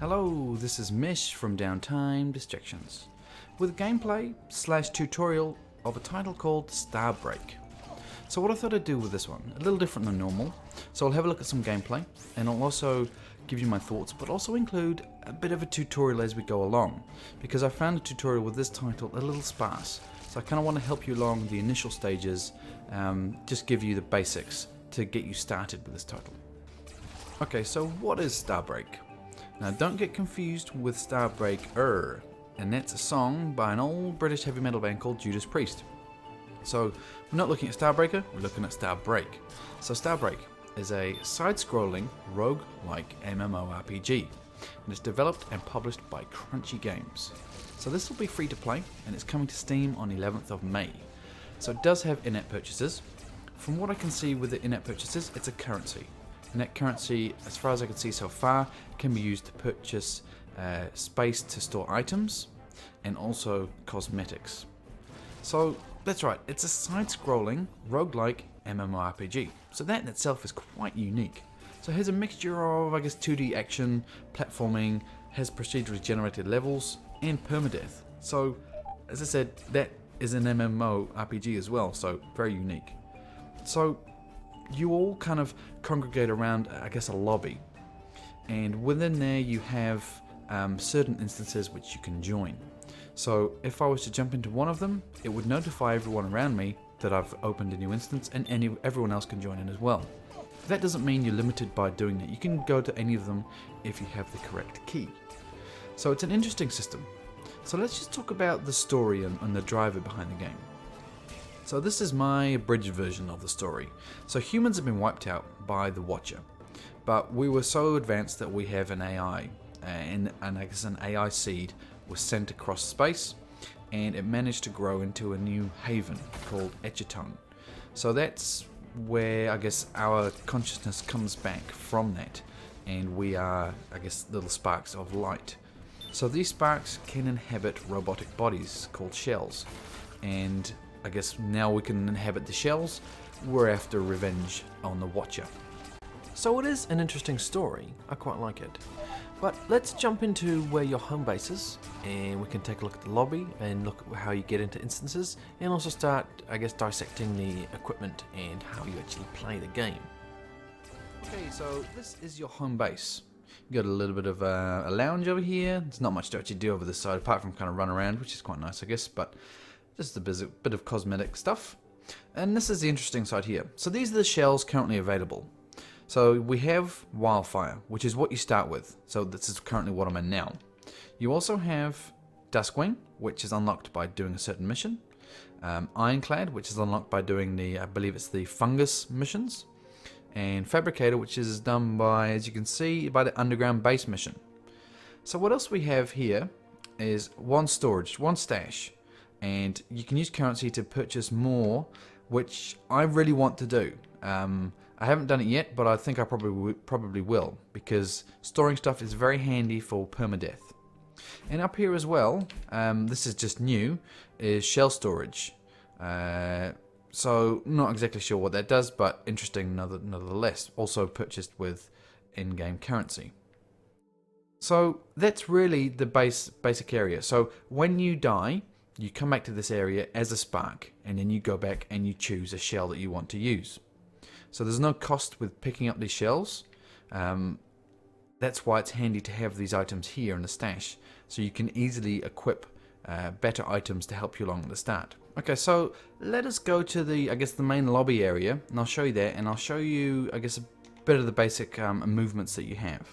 Hello, this is Mish from Downtime Distractions with a gameplay / tutorial of a title called StarBreak. So what I thought I'd do with this one, a little different than normal. So I'll have a look at some gameplay and I'll also give you my thoughts, but also include a bit of a tutorial as we go along, because I found a tutorial with this title a little sparse. So I kind of want to help you along the initial stages, just give you the basics to get you started with this title. Okay, so what is StarBreak? Now don't get confused with StarBreaker, and that's a song by an old British heavy metal band called Judas Priest. So we're not looking at Starbreaker, we're looking at StarBreak. So StarBreak is a side-scrolling rogue-like MMORPG, and it's developed and published by Crunchy Games. So this will be free to play, and it's coming to Steam on 11th of May. So it does have in-app purchases. From what I can see with the in-app purchases, it's a currency. And that currency, as far as I can see so far, can be used to purchase space to store items and also cosmetics. So that's right, it's a side-scrolling roguelike MMORPG. So that in itself is quite unique. So it has a mixture of, 2D action, platforming, has procedurally generated levels, and permadeath. So as I said, that is an MMORPG as well, so very unique. So you all kind of congregate around, a lobby, and within there you have certain instances which you can join. So if I was to jump into one of them, it would notify everyone around me that I've opened a new instance, and everyone else can join in as well. That doesn't mean you're limited by doing that. You can go to any of them if you have the correct key. So it's an interesting system. So let's just talk about the story and the driver behind the game. So this is my abridged version of the story. So humans have been wiped out by the Watcher, but we were so advanced that we have an AI, and an AI seed was sent across space, and it managed to grow into a new haven called Echeton. So that's where our consciousness comes back from that, and we are little sparks of light. So these sparks can inhabit robotic bodies called shells, and now we can inhabit the shells. We're after revenge on the Watcher. So it is an interesting story, I quite like it. But let's jump into where your home base is, and we can take a look at the lobby and look at how you get into instances, and also start, dissecting the equipment and how you actually play the game. Okay, so this is your home base. You got a little bit of a lounge over here. There's not much to actually do over this side, apart from kind of run around, which is quite nice, but just a bit of cosmetic stuff. And this is the interesting side here. So these are the shells currently available. So we have Wildfire, which is what you start with. So this is currently what I'm in now. You also have Duskwing, which is unlocked by doing a certain mission. Ironclad, which is unlocked by doing I believe it's the fungus missions. And Fabricator, which is done by, as you can see, by the underground base mission. So what else we have here is one stash. And you can use currency to purchase more, which I really want to do. I haven't done it yet, but I think I probably will, because storing stuff is very handy for permadeath. And up here as well, this is just new, is shell storage. So not exactly sure what that does, but interesting nonetheless. Also purchased with in-game currency. So that's really the basic area. So when you die, you come back to this area as a spark, and then you go back and you choose a shell that you want to use. So there's no cost with picking up these shells. That's why it's handy to have these items here in the stash, so you can easily equip better items to help you along at the start. Okay, so let us go to the main lobby area, and I'll show you that, and I'll show you a bit of the basic movements that you have.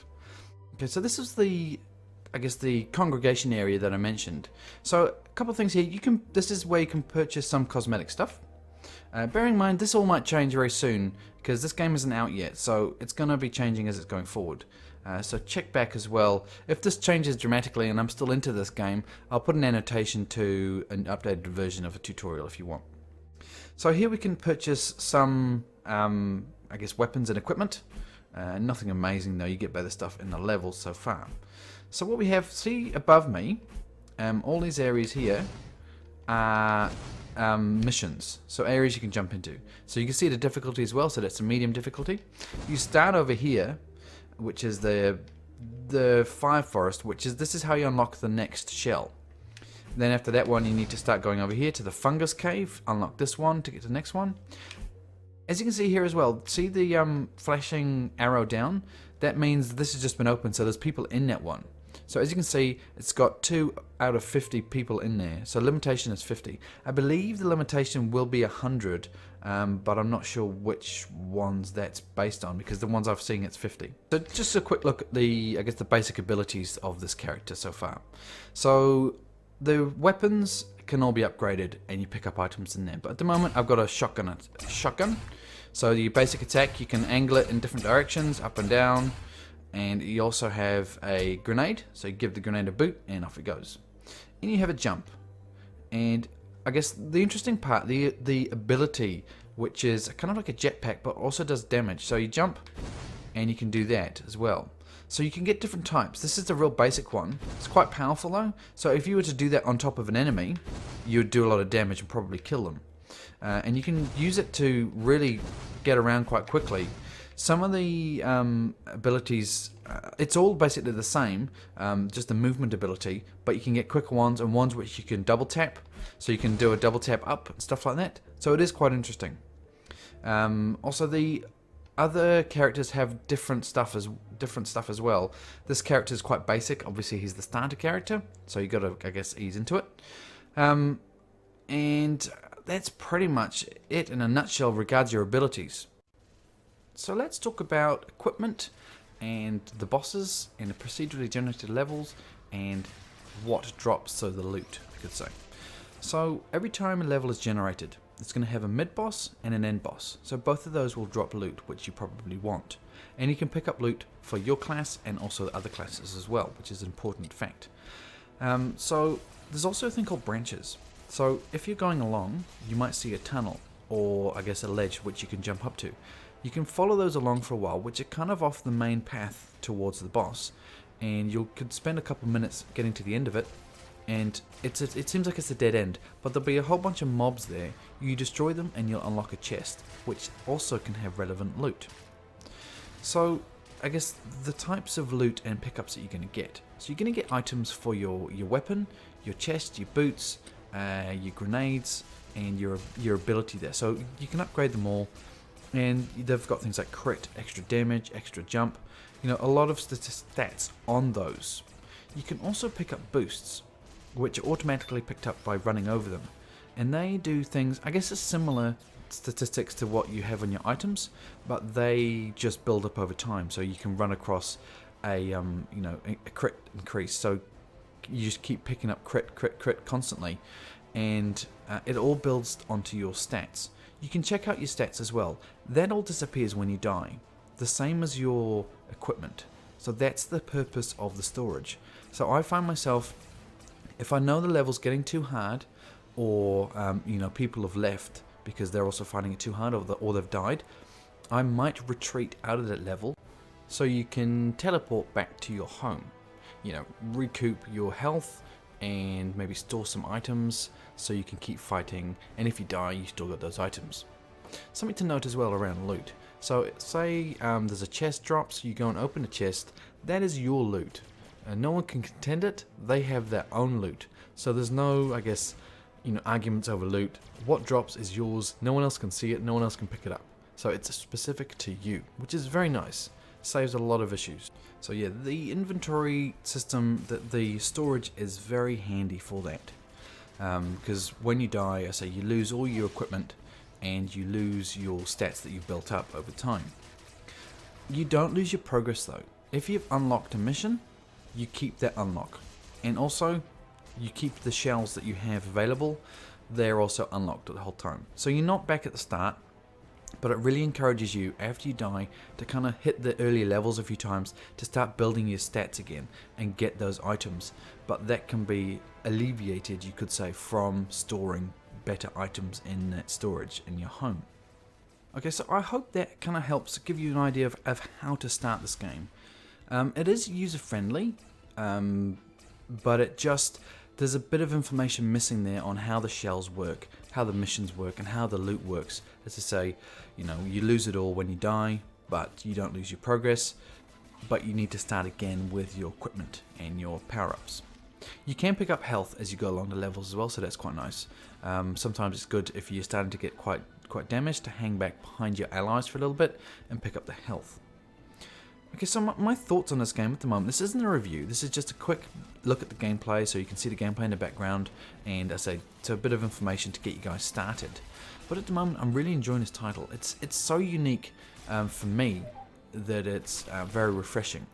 Okay, so this is the congregation area that I mentioned. So a couple of things here. This is where you can purchase some cosmetic stuff. Bearing in mind, this all might change very soon, because this game isn't out yet, so it's going to be changing as it's going forward. So check back as well. If this changes dramatically and I'm still into this game, I'll put an annotation to an updated version of a tutorial if you want. So here we can purchase some, weapons and equipment. Nothing amazing though, you get better stuff in the levels so far. So what we have, see above me, all these areas here are missions, so areas you can jump into. So you can see the difficulty as well, so that's a medium difficulty. You start over here, which is the the Fire Forest, this is how you unlock the next shell. Then after that one, you need to start going over here to the Fungus Cave, unlock this one to get to the next one. As you can see here as well, see the flashing arrow down? That means this has just been opened, so there's people in that one. So as you can see, it's got 2 out of 50 people in there. So limitation is 50. I believe the limitation will be 100, but I'm not sure which ones that's based on, because the ones I've seen it's 50. So just a quick look at the basic abilities of this character so far. So the weapons can all be upgraded and you pick up items in there. But at the moment I've got a shotgun. So the basic attack, you can angle it in different directions, up and down. And you also have a grenade, so you give the grenade a boot and off it goes. And you have a jump. And I guess the interesting part, the ability, which is kind of like a jetpack but also does damage. So you jump and you can do that as well. So you can get different types. This is the real basic one. It's quite powerful though. So if you were to do that on top of an enemy, you would do a lot of damage and probably kill them. And you can use it to really get around quite quickly. Some of the abilities, it's all basically the same, just the movement ability, but you can get quicker ones and ones which you can double tap, so you can do a double tap up and stuff like that. So it is quite interesting. Also, the other characters have different stuff as well. This character is quite basic. Obviously, he's the starter character, so you got to, I guess, ease into it. And that's pretty much it in a nutshell regards your abilities. So let's talk about equipment and the bosses and the procedurally generated levels and what drops, so the loot, I could say. So every time a level is generated, it's going to have a mid-boss and an end-boss. So both of those will drop loot, which you probably want. And you can pick up loot for your class and also other classes as well, which is an important fact. So there's also a thing called branches. So if you're going along, you might see a tunnel or I guess a ledge which you can jump up to. You can follow those along for a while, which are kind of off the main path towards the boss, and you could spend a couple minutes getting to the end of it, and it seems like it's a dead end, but there'll be a whole bunch of mobs there. You destroy them and you'll unlock a chest, which also can have relevant loot. So I guess the types of loot and pickups that you're going to get. So you're going to get items for your weapon, your chest, your boots, your grenades, and your ability there. So you can upgrade them all. And they've got things like crit, extra damage, extra jump, a lot of stats on those. You can also pick up boosts, which are automatically picked up by running over them. And they do things, I guess it's similar statistics to what you have on your items, but they just build up over time. So you can run across a crit increase. So you just keep picking up crit constantly. And it all builds onto your stats. You can check out your stats as well. That all disappears when you die. The same as your equipment. So that's the purpose of the storage. So I find myself, if I know the level's getting too hard, or people have left because they're also finding it too hard, or they've died, I might retreat out of that level so you can teleport back to your home. Recoup your health and maybe store some items so you can keep fighting, and if you die you still got those items. Something to note as well around loot. So say there's a chest drops, you go and open a chest, that is your loot. No one can contend it, they have their own loot. So there's no, I guess, arguments over loot. What drops is yours, no one else can see it, no one else can pick it up. So it's specific to you, which is very nice. Saves a lot of issues. So yeah, the inventory system, the storage is very handy for that. Because when you die, I say you lose all your equipment and you lose your stats that you've built up over time. You don't lose your progress though. If you've unlocked a mission, you keep that unlock. And also, you keep the shells that you have available, they're also unlocked the whole time. So you're not back at the start, but it really encourages you after you die to kind of hit the early levels a few times to start building your stats again and get those items. But that can be alleviated, you could say, from storing better items in that storage in your home. Okay, so I hope that kind of helps give you an idea of how to start this game. It is user friendly, but there's a bit of information missing there on how the shells work, how the missions work, and how the loot works. As I say, you lose it all when you die, but you don't lose your progress. but you need to start again with your equipment and your power-ups. You can pick up health as you go along the levels as well, so that's quite nice. Sometimes it's good if you're starting to get quite damaged to hang back behind your allies for a little bit and pick up the health. Okay, so my thoughts on this game at the moment, this isn't a review, this is just a quick look at the gameplay so you can see the gameplay in the background, and I say it's a bit of information to get you guys started. But at the moment I'm really enjoying this title. It's so unique for me that it's very refreshing.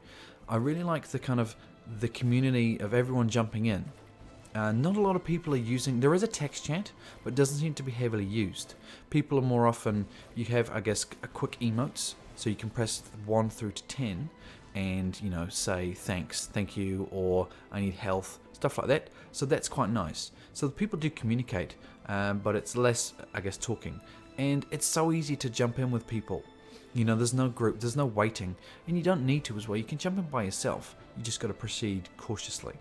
I really like the community of everyone jumping in. Not a lot of people are using, there is a text chat, but it doesn't seem to be heavily used. People are more often, you have I guess a quick emotes, so you can press 1 through to 10 and say thanks, thank you, or I need health, stuff like that. So that's quite nice. So the people do communicate, but it's less I guess talking, and it's so easy to jump in with people. There's no group, there's no waiting, and you don't need to as well. You can jump in by yourself. You just got to proceed cautiously.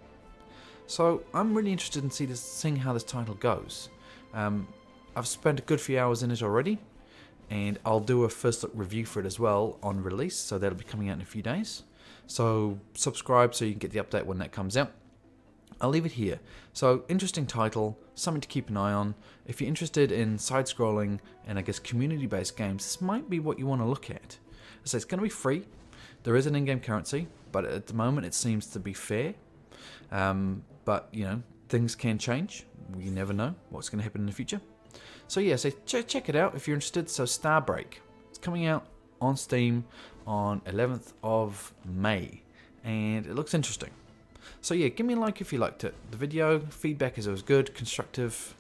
So I'm really interested in seeing how this title goes. I've spent a good few hours in it already, and I'll do a first look review for it as well on release, so that'll be coming out in a few days. So subscribe so you can get the update when that comes out. I'll leave it here. So interesting title, something to keep an eye on. If you're interested in side-scrolling and I guess community-based games, this might be what you want to look at. So it's going to be free. There is an in-game currency, but at the moment it seems to be fair. But things can change. You never know what's going to happen in the future. So yeah, so check it out if you're interested. So StarBreak, it's coming out on Steam on 11th of May, and it looks interesting. So yeah, give me a like if you liked it. The video feedback is always good, constructive,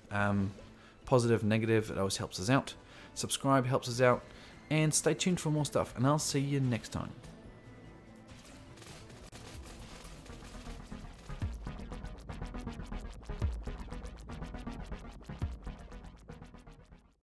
positive, negative. It always helps us out. Subscribe helps us out, and stay tuned for more stuff. And I'll see you next time.